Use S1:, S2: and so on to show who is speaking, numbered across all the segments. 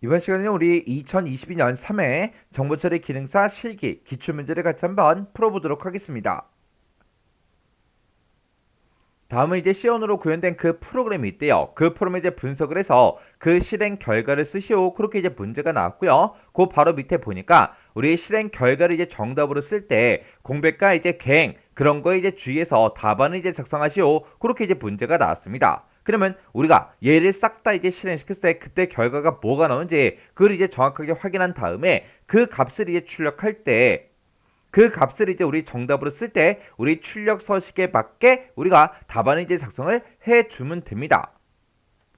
S1: 이번 시간에는 우리 2022년 3회 정보처리 기능사 실기 기출문제를 같이 한번 풀어보도록 하겠습니다. 다음은 이제 C원으로 구현된 그 프로그램이 있대요. 그 프로그램을 이제 분석을 해서 그 실행 결과를 쓰시오. 그렇게 이제 문제가 나왔고요. 그 바로 밑에 보니까 우리 실행 결과를 이제 정답으로 쓸 때 공백과 이제 갱 그런 거에 이제 주의해서 답안을 이제 작성하시오. 그렇게 이제 문제가 나왔습니다. 그러면 우리가 얘를 싹 다 이제 실행시켰을 때 그때 결과가 뭐가 나오는지 그걸 이제 정확하게 확인한 다음에 그 값을 이제 출력할 때 그 값을 이제 우리 정답으로 쓸 때 우리 출력 서식에 맞게 우리가 답안을 이제 작성을 해주면 됩니다.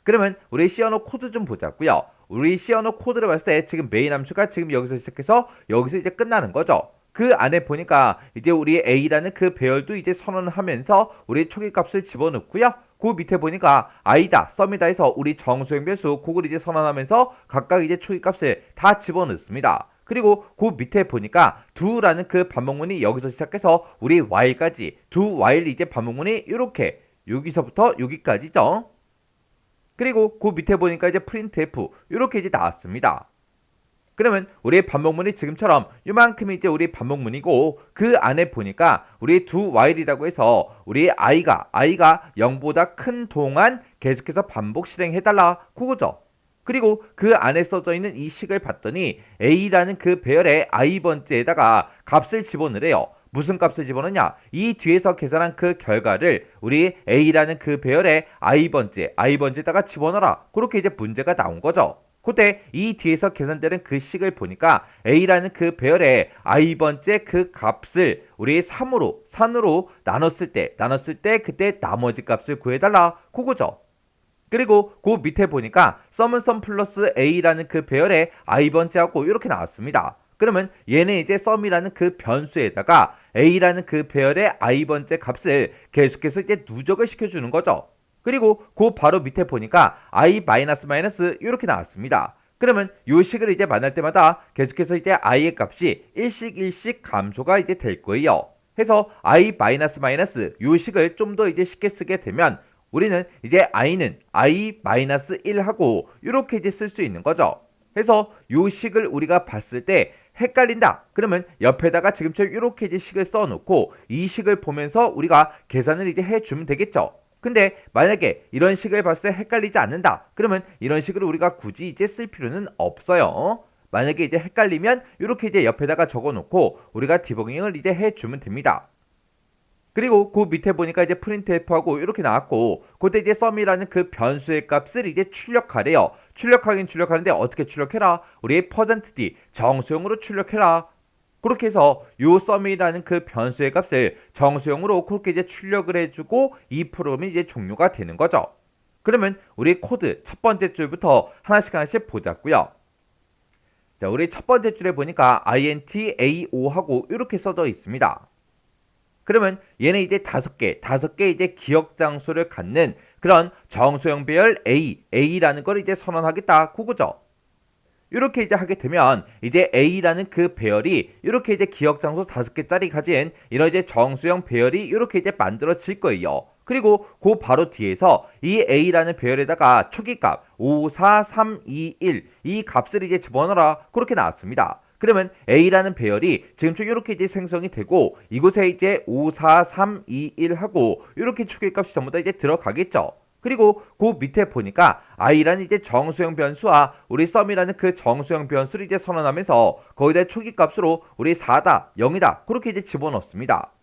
S1: 그러면 우리 C 언어 코드 좀 보자고요. 우리 C 언어 코드를 봤을 때 지금 메인 함수가 지금 여기서 시작해서 여기서 이제 끝나는 거죠. 그 안에 보니까 이제 우리 A라는 그 배열도 이제 선언을 하면서 우리 초기값을 집어넣고요. 그 밑에 보니까 I다, 썸이다 해서 우리 정수행 변수 그걸 이제 선언하면서 각각 이제 초기값을 다 집어넣습니다. 그리고 그 밑에 보니까 do라는 그 반복문이 여기서 시작해서 우리 while까지 do while 이제 반복문이 이렇게 여기서부터 여기까지죠. 그리고 그 밑에 보니까 이제 printf 이렇게 이제 나왔습니다. 그러면 우리 반복문이 지금처럼 이만큼이 이제 우리 반복문이고 그 안에 보니까 우리 do while이라고 해서 우리 i가 0보다 큰 동안 계속해서 반복 실행해달라 그거죠. 그리고 그 안에 써져 있는 이 식을 봤더니 a라는 그 배열의 i번째에다가 값을 집어넣으래요. 무슨 값을 집어넣냐? 이 뒤에서 계산한 그 결과를 우리 a라는 그 배열의 i번째에다가 집어넣어라. 그렇게 이제 문제가 나온 거죠. 그때 이 뒤에서 계산되는 그 식을 보니까 a라는 그 배열의 i번째 그 값을 우리 3으로 나눴을 때 그때 나머지 값을 구해달라. 그거죠. 그리고 그 밑에 보니까 썸은 썸 플러스 a라는 그 배열의 i번째하고 이렇게 나왔습니다. 그러면 얘는 이제 썸이라는 그 변수에다가 a라는 그 배열의 i번째 값을 계속해서 이제 누적을 시켜주는 거죠. 그리고 그 바로 밑에 보니까 i 마이너스 이렇게 나왔습니다. 그러면 요 식을 이제 만날 때마다 계속해서 이제 i의 값이 일씩 감소가 이제 될 거예요. 해서 i 마이너스 요 식을 좀 더 이제 쉽게 쓰게 되면 우리는 이제 i는 i-1하고 이렇게 이제 쓸 수 있는 거죠. 해서 요 식을 우리가 봤을 때 헷갈린다. 그러면 옆에다가 지금처럼 이렇게 이제 식을 써놓고 이 식을 보면서 우리가 계산을 이제 해주면 되겠죠. 근데 만약에 이런 식을 봤을 때 헷갈리지 않는다. 그러면 이런 식으로 우리가 굳이 이제 쓸 필요는 없어요. 만약에 이제 헷갈리면 이렇게 이제 옆에다가 적어놓고 우리가 디버깅을 이제 해주면 됩니다. 그리고 그 밑에 보니까 이제 printf하고 이렇게 나왔고 그때 이제 sum이라는 그 변수의 값을 이제 출력하래요. 출력하긴 출력하는데 어떻게 출력해라? 우리 %d 정수형으로 출력해라. 그렇게 해서 요 sum이라는 그 변수의 값을 정수형으로 그렇게 이제 출력을 해주고 이 프로그램이 이제 종료가 되는 거죠. 그러면 우리 코드 첫 번째 줄부터 하나씩 보자고요. 자, 우리 첫 번째 줄에 보니까 int ao 하고 이렇게 써져 있습니다. 그러면 얘는 이제 다섯 개 이제 기억 장소를 갖는 그런 정수형 배열 A라는 걸 이제 선언하겠다. 그거죠. 이렇게 이제 하게 되면 이제 A라는 그 배열이 이렇게 이제 기억 장소 5개짜리 가진 이런 이제 정수형 배열이 이렇게 이제 만들어질 거예요. 그리고 그 바로 뒤에서 이 A라는 배열에다가 초기값 5, 4, 3, 2, 1 이 값을 이제 집어넣어라. 그렇게 나왔습니다. 그러면 A라는 배열이 지금처럼 이렇게 이제 생성이 되고 이곳에 이제 5, 4, 3, 2, 1 하고 이렇게 초기값이 전부 다 이제 들어가겠죠. 그리고 그 밑에 보니까 i라는 이제 정수형 변수와 우리 sum이라는 그 정수형 변수를 이제 선언하면서 거기다 초기값으로 우리 4다, 0이다 그렇게 이제 집어넣습니다.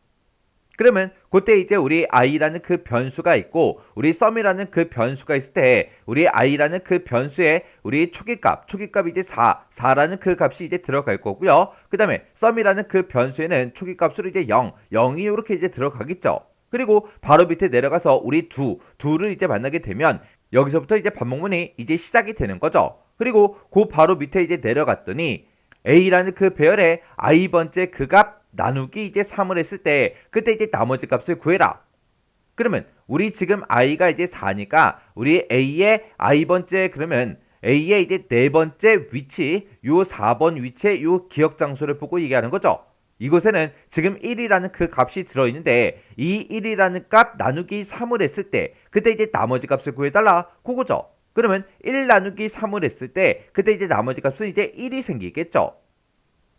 S1: 그러면 그때 이제 우리 i라는 그 변수가 있고 우리 sum이라는 그 변수가 있을 때 우리 i라는 그 변수에 우리 초기값이 이제 4라는 그 값이 이제 들어갈 거고요. 그 다음에 sum이라는 그 변수에는 초기값으로 이제 0이 이렇게 이제 들어가겠죠. 그리고 바로 밑에 내려가서 우리 두를 이제 만나게 되면 여기서부터 이제 반복문이 이제 시작이 되는 거죠. 그리고 그 바로 밑에 이제 내려갔더니 a라는 그 배열의 i번째 그 값 나누기 이제 3을 했을 때 그때 이제 나머지 값을 구해라. 그러면 우리 지금 i가 이제 4니까 우리 a의 i번째 그러면 a의 이제 네 번째 위치 요 4번 위치의 요 기억 장소를 보고 얘기하는 거죠. 이곳에는 지금 1이라는 그 값이 들어있는데 이 1이라는 값 나누기 3을 했을 때 그때 이제 나머지 값을 구해달라 그거죠. 그러면 1 나누기 3을 했을 때 그때 이제 나머지 값은 이제 1이 생기겠죠.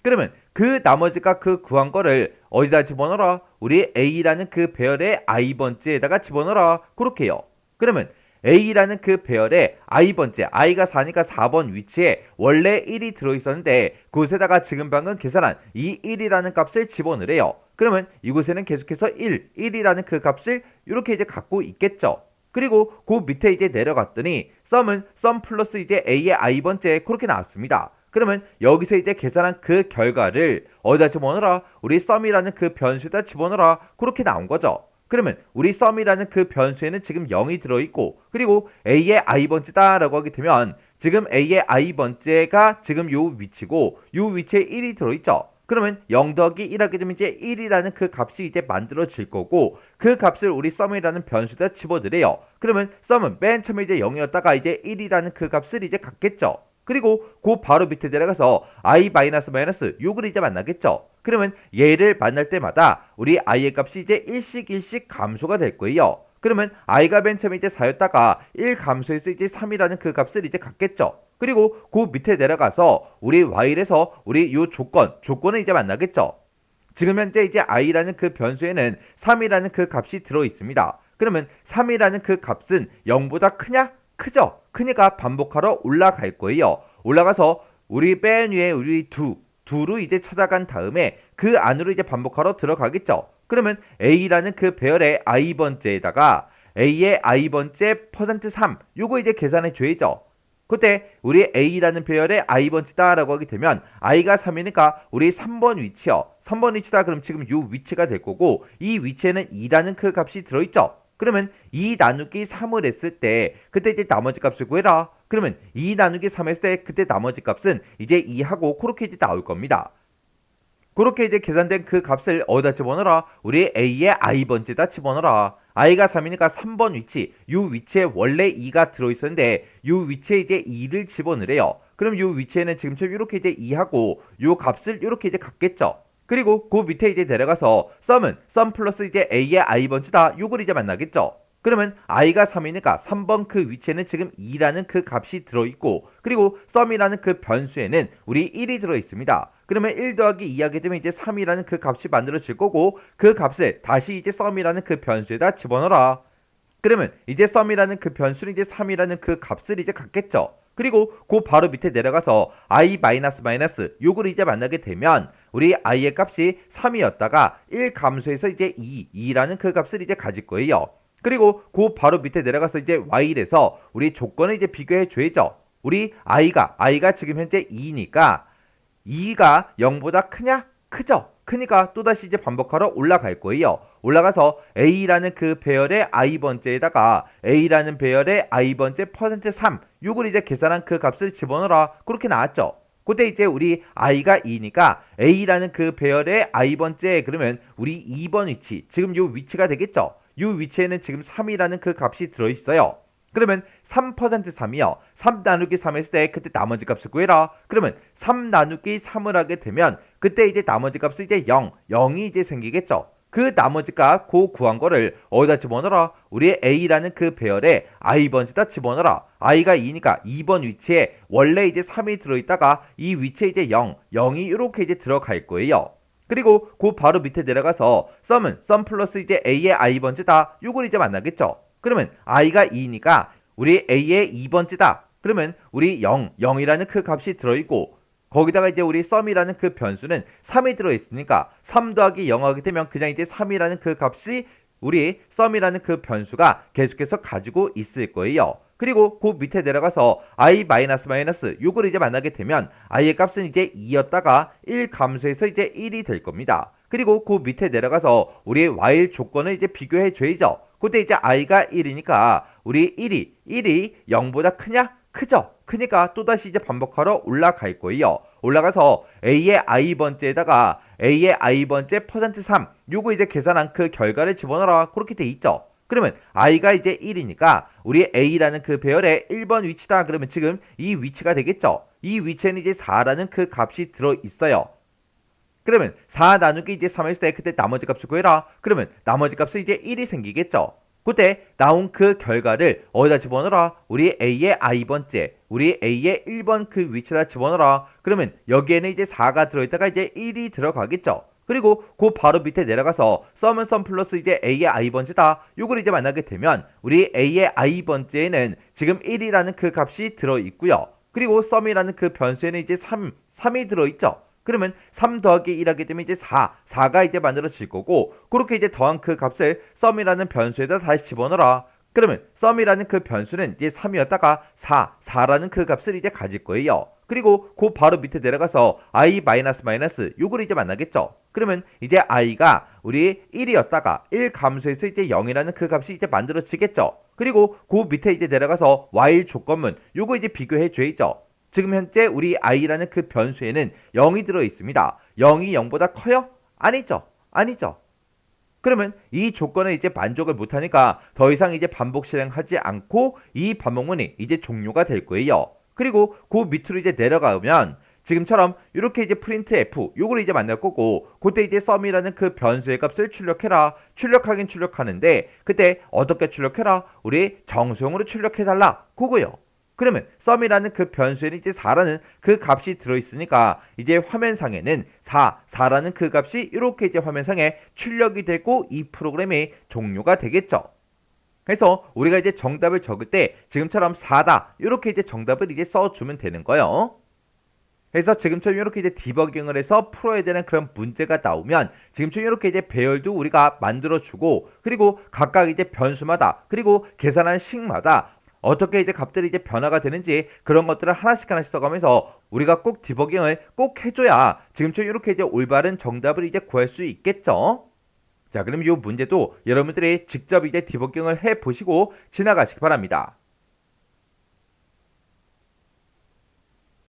S1: 그러면 그 나머지가 그 구한 거를 어디다 집어넣어라? 우리 A라는 그 배열의 i번째에다가 집어넣어라. 그렇게요. 그러면 A라는 그 배열의 i번째, i가 4니까 4번 위치에 원래 1이 들어있었는데 그곳에다가 지금 방금 계산한 이 1이라는 값을 집어넣으래요. 그러면 이곳에는 계속해서 1이라는 그 값을 이렇게 이제 갖고 있겠죠. 그리고 그 밑에 이제 내려갔더니 썸은 썸 플러스 이제 A의 i번째 그렇게 나왔습니다. 그러면 여기서 이제 계산한 그 결과를 어디다 집어넣어라? 우리 썸이라는 그 변수에다 집어넣어라. 그렇게 나온 거죠. 그러면 우리 썸이라는 그 변수에는 지금 0이 들어있고 그리고 A의 i번째다 라고 하게 되면 지금 A의 i번째가 지금 요 위치고 요 위치에 1이 들어있죠. 그러면 0 더하기 1 하게 되면 이제 1이라는 그 값이 이제 만들어질 거고 그 값을 우리 썸이라는 변수에다 집어넣으래요. 그러면 썸은 맨 처음에 이제 0이었다가 이제 1이라는 그 값을 이제 갖겠죠. 그리고 그 바로 밑에 내려가서 i 요걸 이제 만나겠죠. 그러면 얘를 만날 때마다 우리 i의 값이 이제 1씩 감소가 될 거예요. 그러면 i가 맨 처음에 이제 4였다가 1 감소해서 이제 3이라는 그 값을 이제 갖겠죠. 그리고 그 밑에 내려가서 우리 y에서 우리 요 조건을 이제 만나겠죠. 지금 현재 이제 i라는 그 변수에는 3이라는 그 값이 들어 있습니다. 그러면 3이라는 그 값은 0보다 크냐? 크죠? 크니까 반복하러 올라갈 거예요. 올라가서 우리 맨 위에 우리 두로 이제 찾아간 다음에 그 안으로 이제 반복하러 들어가겠죠. 그러면 A라는 그 배열의 i번째에다가 A의 i번째 %3 요거 이제 계산해 줘야죠. 그때 우리 A라는 배열의 i번째다 라고 하게 되면 i가 3이니까 우리 3번 위치요. 3번 위치다 그럼 지금 요 위치가 될 거고 이 위치에는 2라는 그 값이 들어있죠. 그러면 2 나누기 3을 했을 때 그때 이제 나머지 값을 구해라. 그러면 2 나누기 3 했을 때 그때 나머지 값은 이제 2하고 그렇게 이제 나올 겁니다. 그렇게 이제 계산된 그 값을 어디다 집어넣어라? 우리 A의 i번째다 집어넣어라. i가 3이니까 3번 위치, 요 위치에 원래 2가 들어있었는데 요 위치에 이제 2를 집어넣으래요. 그럼 요 위치에는 지금처럼 이렇게 이제 2하고 요 값을 이렇게 이제 갖겠죠. 그리고 그 밑에 이제 내려가서 썸은 썸 플러스 이제 A의 i번째다 요걸 이제 만나겠죠. 그러면 i가 3이니까 3번 그 위치에는 지금 2라는 그 값이 들어있고 그리고 썸이라는 그 변수에는 우리 1이 들어있습니다. 그러면 1 더하기 2 하게 되면 이제 3이라는 그 값이 만들어질 거고 그 값을 다시 이제 썸이라는 그 변수에다 집어넣어라. 그러면 이제 썸이라는 그 변수는 이제 3이라는 그 값을 이제 갖겠죠. 그리고 그 바로 밑에 내려가서 i 요걸 이제 만나게 되면 우리 i의 값이 3이었다가 1 감소해서 이제 2라는 그 값을 이제 가질 거예요. 그리고 그 바로 밑에 내려가서 이제 y에서 우리 조건을 이제 비교해 줘야죠. 우리 i가 지금 현재 2니까 2가 0보다 크냐? 크죠? 크니까 또다시 이제 반복하러 올라갈 거예요. 올라가서 A라는 그 배열의 i번째에다가 A라는 배열의 i번째 %3 요걸 이제 계산한 그 값을 집어넣어라. 그렇게 나왔죠. 그때 이제 우리 i가 2니까 A라는 그 배열의 i번째 그러면 우리 2번 위치 지금 요 위치가 되겠죠. 요 위치에는 지금 3이라는 그 값이 들어있어요. 그러면 3%3이요. 3 나누기 3 했을 때 그때 나머지 값을 구해라. 그러면 3 나누기 3을 하게 되면 그때 이제 나머지 값이 이제 0이 이제 생기겠죠. 그 나머지 값 그 구한 거를 어디다 집어넣어라? 우리 A라는 그 배열에 i번째다 집어넣어라. i가 2니까 2번 위치에 원래 이제 3이 들어있다가 이 위치에 이제 0이 이렇게 이제 들어갈 거예요. 그리고 그 바로 밑에 내려가서 썸은 썸 플러스 이제 A의 i번째다. 요걸 이제 만나겠죠. 그러면 i가 2니까 우리 A의 2번째다. 그러면 우리 0이라는 그 값이 들어있고 거기다가 이제 우리 썸이라는 그 변수는 3이 들어있으니까 3 더하기 0 하게 되면 그냥 이제 3이라는 그 값이 우리 썸이라는 그 변수가 계속해서 가지고 있을 거예요. 그리고 그 밑에 내려가서 i 요걸 이제 만나게 되면 i의 값은 이제 2였다가 1 감소해서 이제 1이 될 겁니다. 그리고 그 밑에 내려가서 우리 while 조건을 이제 비교해 줘야죠. 그때 이제 i가 1이니까 우리 1이 0보다 크냐? 크죠? 크니까 또다시 이제 반복하러 올라갈 거예요. 올라가서 A의 i번째에다가 A의 i번째 %3 요거 이제 계산한 그 결과를 집어넣어라. 그렇게 돼 있죠. 그러면 i가 이제 1이니까 우리 A라는 그 배열의 1번 위치다. 그러면 지금 이 위치가 되겠죠. 이 위치에는 이제 4라는 그 값이 들어 있어요. 그러면 4 나누기 이제 3 했을 때 그때 나머지 값을 구해라. 그러면 나머지 값은 이제 1이 생기겠죠. 그때 나온 그 결과를 어디다 집어넣어라? 우리 A의 i번째, 우리 A의 1번 그 위치에다 집어넣어라. 그러면 여기에는 이제 4가 들어있다가 이제 1이 들어가겠죠. 그리고 그 바로 밑에 내려가서 썸은 썸 플러스 이제 A의 i번째다. 요걸 이제 만나게 되면 우리 A의 i번째에는 지금 1이라는 그 값이 들어있고요. 그리고 썸이라는 그 변수에는 이제 3이 들어있죠. 그러면 3 더하기 1 하게 되면 이제 4가 이제 만들어질 거고, 그렇게 이제 더한 그 값을 썸이라는 변수에다 다시 집어넣어라. 그러면 썸이라는 그 변수는 이제 3이었다가 4라는 그 값을 이제 가질 거예요. 그리고 그 바로 밑에 내려가서 i 마이너스 마이너스 요걸 이제 만나겠죠. 그러면 이제 i가 우리 1이었다가 1 감소해서 이제 0이라는 그 값이 이제 만들어지겠죠. 그리고 그 밑에 이제 내려가서 while 조건문 요거 이제 비교해 줘야죠. 지금 현재 우리 i라는 그 변수에는 0이 들어 있습니다. 0이 0보다 커요? 아니죠. 아니죠. 그러면 이 조건을 이제 만족을 못하니까 더 이상 이제 반복 실행하지 않고 이 반복문이 이제 종료가 될 거예요. 그리고 그 밑으로 이제 내려가면 지금처럼 이렇게 이제 프린트 f 요걸 이제 만날 거고, 그때 이제 썸이라는 그 변수의 값을 출력해라. 출력하긴 출력하는데 그때 어떻게 출력해라? 우리 정수용으로 출력해달라. 그거요. 그러면 썸이라는 그 변수에는 이제 4라는 그 값이 들어있으니까 이제 화면상에는 4라는 그 값이 이렇게 이제 화면상에 출력이 되고 이 프로그램이 종료가 되겠죠. 그래서 우리가 이제 정답을 적을 때 지금처럼 4다 이렇게 이제 정답을 이제 써주면 되는 거예요. 그래서 지금처럼 이렇게 이제 디버깅을 해서 풀어야 되는 그런 문제가 나오면 지금처럼 이렇게 이제 배열도 우리가 만들어주고, 그리고 각각 이제 변수마다 그리고 계산한 식마다 어떻게 이제 값들이 이제 변화가 되는지 그런 것들을 하나씩 써가면서 우리가 꼭 디버깅을 꼭 해줘야 지금처럼 이렇게 이제 올바른 정답을 이제 구할 수 있겠죠. 자, 그럼 이 문제도 여러분들이 직접 이제 디버깅을 해 보시고 지나가시기 바랍니다.